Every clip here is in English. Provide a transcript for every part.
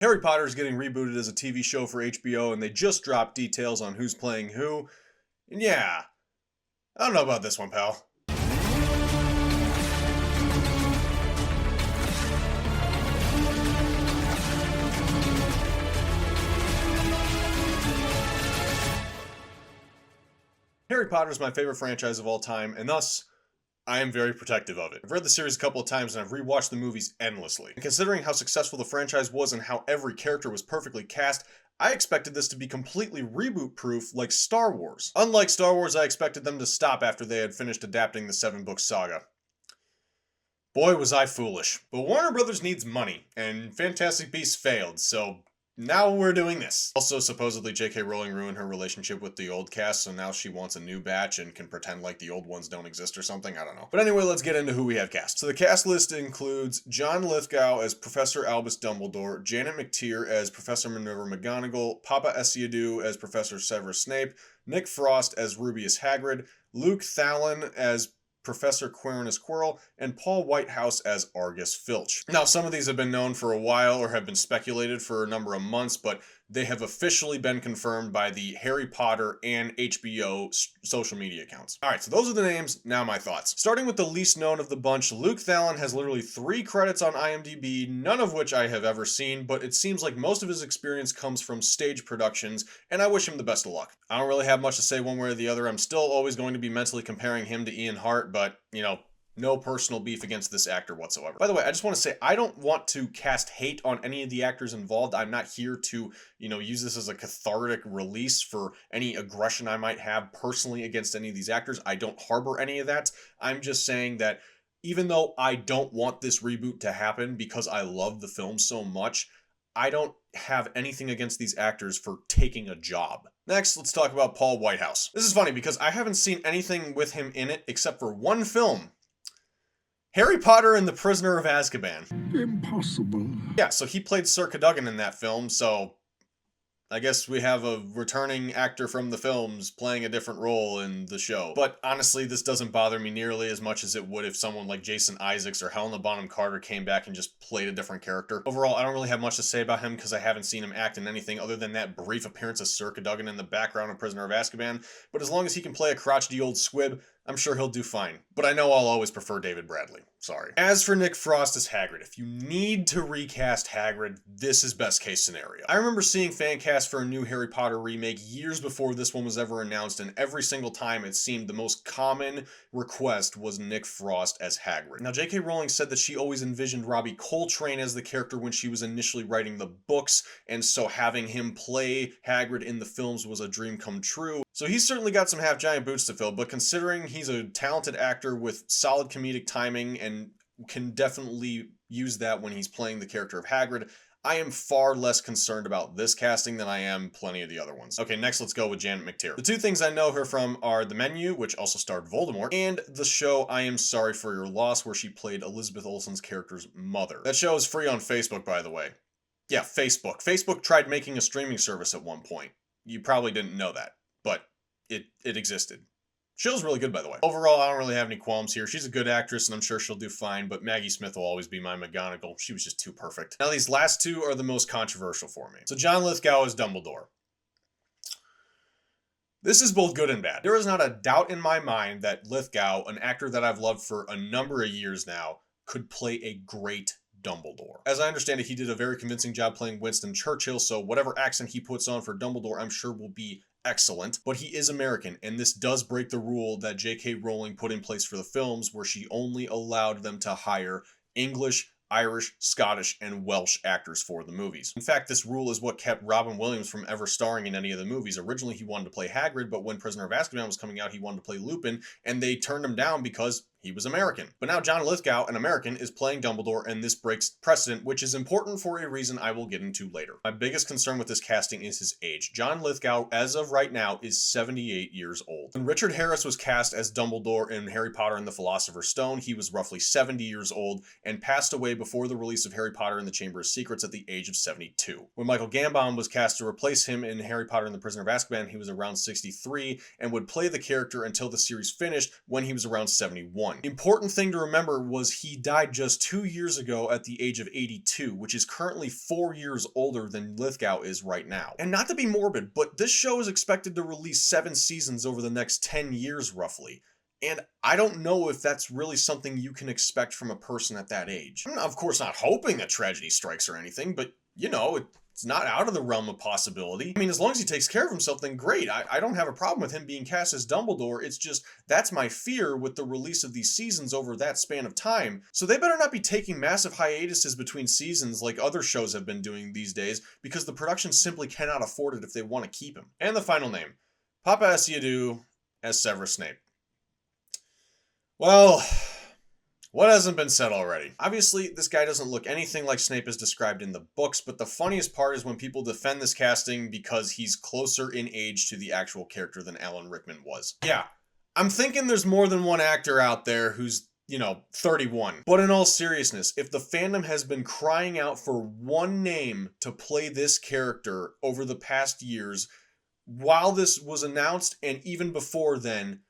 Harry Potter is getting rebooted as a TV show for HBO, and they just dropped details on who's playing who. And yeah, I don't know about this one, pal. Harry Potter is my favorite franchise of all time, and thus, I am very protective of it. I've read the series a couple of times and I've rewatched the movies endlessly. And considering how successful the franchise was and how every character was perfectly cast, I expected this to be completely reboot-proof like Star Wars. Unlike Star Wars, I expected them to stop after they had finished adapting the 7-book saga. Boy, was I foolish. But Warner Brothers needs money, and Fantastic Beasts failed, so now we're doing this. Also, supposedly J.K. Rowling ruined her relationship with the old cast, so now she wants a new batch and can pretend like the old ones don't exist or something. I don't know. But anyway, let's get into who we have cast. So the cast list includes John Lithgow as Professor Albus Dumbledore, Janet McTeer as Professor Minerva McGonagall, Papa Essiedu as Professor Severus Snape, Nick Frost as Rubeus Hagrid, Luke Thallon as Professor Quirinus Quirrell, and Paul Whitehouse as Argus Filch. Now, some of these have been known for a while or have been speculated for a number of months, but they have officially been confirmed by the Harry Potter and HBO social media accounts. Alright, so those are the names, now my thoughts. Starting with the least known of the bunch, Luke Thallon has literally 3 credits on IMDb, none of which I have ever seen, but it seems like most of his experience comes from stage productions, and I wish him the best of luck. I don't really have much to say one way or the other. I'm still always going to be mentally comparing him to Ian Hart, but, you know, no personal beef against this actor whatsoever. By the way, I just want to say, I don't want to cast hate on any of the actors involved. I'm not here to, use this as a cathartic release for any aggression I might have personally against any of these actors. I don't harbor any of that. I'm just saying that even though I don't want this reboot to happen because I love the film so much, I don't have anything against these actors for taking a job. Next, let's talk about Paul Whitehouse. This is funny because I haven't seen anything with him in it except for one film. Harry Potter and the Prisoner of Azkaban. Impossible. Yeah, so he played Sir Cadogan in that film, so I guess we have a returning actor from the films playing a different role in the show. But honestly, this doesn't bother me nearly as much as it would if someone like Jason Isaacs or Helena Bonham Carter came back and just played a different character. Overall, I don't really have much to say about him because I haven't seen him act in anything other than that brief appearance as Sir Cadogan in the background of Prisoner of Azkaban. But as long as he can play a crotchety old squib, I'm sure he'll do fine. But I know I'll always prefer David Bradley. Sorry. As for Nick Frost as Hagrid, if you need to recast Hagrid, this is best case scenario. I remember seeing fan cast for a new Harry Potter remake years before this one was ever announced, and every single time it seemed the most common request was Nick Frost as Hagrid. Now, J.K. Rowling said that she always envisioned Robbie Coltrane as the character when she was initially writing the books, and so having him play Hagrid in the films was a dream come true. So he's certainly got some half-giant boots to fill, but considering he's a talented actor with solid comedic timing and can definitely use that when he's playing the character of Hagrid, I am far less concerned about this casting than I am plenty of the other ones. Okay, next let's go with Janet McTeer. The 2 things I know her from are The Menu, which also starred Voldemort, and the show I Am Sorry for Your Loss, where she played Elizabeth Olsen's character's mother. That show is free on Facebook, by the way. Yeah, Facebook. Facebook tried making a streaming service at one point. You probably didn't know that, but it existed. Show's really good, by the way. Overall, I don't really have any qualms here. She's a good actress, and I'm sure she'll do fine, but Maggie Smith will always be my McGonagall. She was just too perfect. Now, these last 2 are the most controversial for me. So John Lithgow is Dumbledore. This is both good and bad. There is not a doubt in my mind that Lithgow, an actor that I've loved for a number of years now, could play a great Dumbledore. As I understand it, he did a very convincing job playing Winston Churchill, so whatever accent he puts on for Dumbledore, I'm sure will be excellent. But he is American, and this does break the rule that J.K. Rowling put in place for the films, where she only allowed them to hire English, Irish, Scottish, and Welsh actors for the movies. In fact, this rule is what kept Robin Williams from ever starring in any of the movies. Originally, he wanted to play Hagrid, but when Prisoner of Azkaban was coming out, he wanted to play Lupin, and they turned him down because he was American. But now John Lithgow, an American, is playing Dumbledore, and this breaks precedent, which is important for a reason I will get into later. My biggest concern with this casting is his age. John Lithgow, as of right now, is 78 years old. When Richard Harris was cast as Dumbledore in Harry Potter and the Philosopher's Stone, he was roughly 70 years old and passed away before the release of Harry Potter and the Chamber of Secrets at the age of 72. When Michael Gambon was cast to replace him in Harry Potter and the Prisoner of Azkaban, he was around 63 and would play the character until the series finished when he was around 71. 31. Important thing to remember was he died just 2 years ago at the age of 82, which is currently 4 years older than Lithgow is right now. And not to be morbid, but this show is expected to release 7 seasons over the next 10 years roughly. And I don't know if that's really something you can expect from a person at that age. I'm of course not hoping that tragedy strikes or anything, but you know, it's not out of the realm of possibility. I mean, as long as he takes care of himself, then great. I don't have a problem with him being cast as Dumbledore. It's just, that's my fear with the release of these seasons over that span of time. So they better not be taking massive hiatuses between seasons like other shows have been doing these days, because the production simply cannot afford it if they want to keep him. And the final name, Papa Asiadu as Severus Snape. Well, what hasn't been said already? Obviously, this guy doesn't look anything like Snape as described in the books, but the funniest part is when people defend this casting because he's closer in age to the actual character than Alan Rickman was. Yeah, I'm thinking there's more than one actor out there who's, 31. But in all seriousness, if the fandom has been crying out for one name to play this character over the past years, while this was announced and even before then,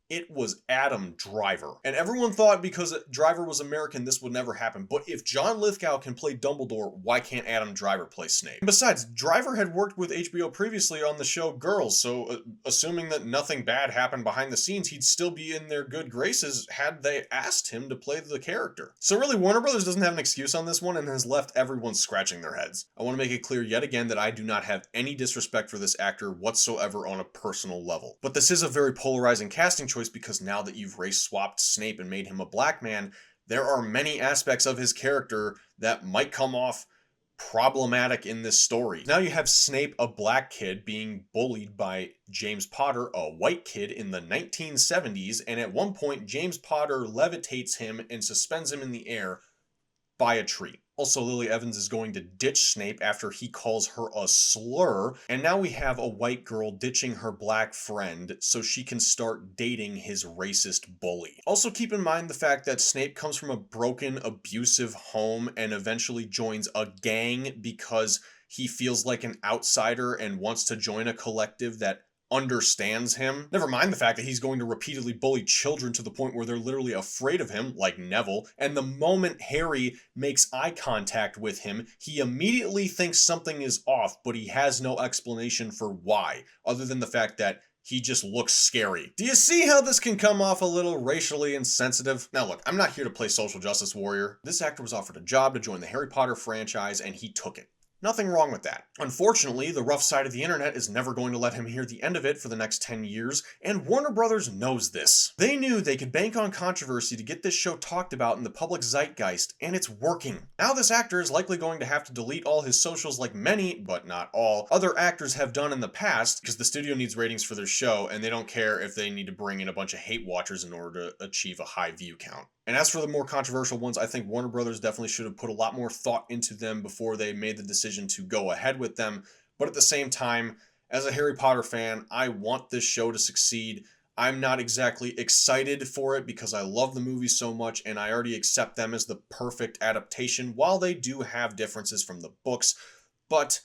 it was Adam Driver. And everyone thought because Driver was American, this would never happen. But if John Lithgow can play Dumbledore, why can't Adam Driver play Snape? And besides, Driver had worked with HBO previously on the show Girls, so assuming that nothing bad happened behind the scenes, he'd still be in their good graces had they asked him to play the character. So really, Warner Brothers doesn't have an excuse on this one and has left everyone scratching their heads. I want to make it clear yet again that I do not have any disrespect for this actor whatsoever on a personal level. But this is a very polarizing casting choice, because now that you've race swapped Snape and made him a black man, there are many aspects of his character that might come off problematic in this story. Now you have Snape, a black kid, being bullied by James Potter, a white kid, in the 1970s, and at one point James Potter levitates him and suspends him in the air by a tree. Also, Lily Evans is going to ditch Snape after he calls her a slur, and now we have a white girl ditching her black friend so she can start dating his racist bully. Also, keep in mind the fact that Snape comes from a broken, abusive home and eventually joins a gang because he feels like an outsider and wants to join a collective that understands him. Never mind the fact that he's going to repeatedly bully children to the point where they're literally afraid of him, like Neville, and the moment Harry makes eye contact with him, he immediately thinks something is off, but he has no explanation for why, other than the fact that he just looks scary. Do you see how this can come off a little racially insensitive? Now look, I'm not here to play social justice warrior. This actor was offered a job to join the Harry Potter franchise and he took it. Nothing wrong with that. Unfortunately, the rough side of the internet is never going to let him hear the end of it for the next 10 years, and Warner Brothers knows this. They knew they could bank on controversy to get this show talked about in the public zeitgeist, and it's working. Now this actor is likely going to have to delete all his socials like many, but not all, other actors have done in the past, because the studio needs ratings for their show, and they don't care if they need to bring in a bunch of hate watchers in order to achieve a high view count. And as for the more controversial ones, I think Warner Brothers definitely should have put a lot more thought into them before they made the decision to go ahead with them. But at the same time, as a Harry Potter fan, I want this show to succeed. I'm not exactly excited for it because I love the movies so much and I already accept them as the perfect adaptation, while they do have differences from the books. But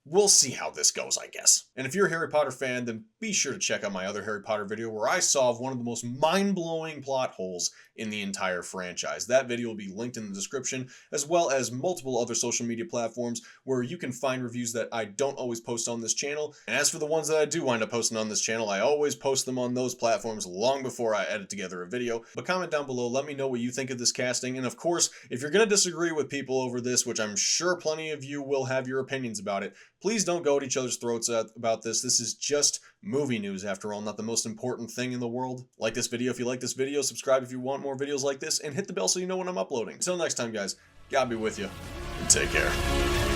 we'll see how this goes, I guess. And if you're a Harry Potter fan, then be sure to check out my other Harry Potter video where I solve one of the most mind-blowing plot holes in the entire franchise. That video will be linked in the description, as well as multiple other social media platforms where you can find reviews that I don't always post on this channel. And as for the ones that I do wind up posting on this channel, I always post them on those platforms long before I edit together a video. But comment down below, let me know what you think of this casting. And of course, if you're going to disagree with people over this, which I'm sure plenty of you will have your opinions about it, please don't go at each other's throats about this. This is just movie news after all, not the most important thing in the world. Like this video if you like this video, subscribe if you want more videos like this, and hit the bell so you know when I'm uploading. Until next time, guys, God be with you, and take care.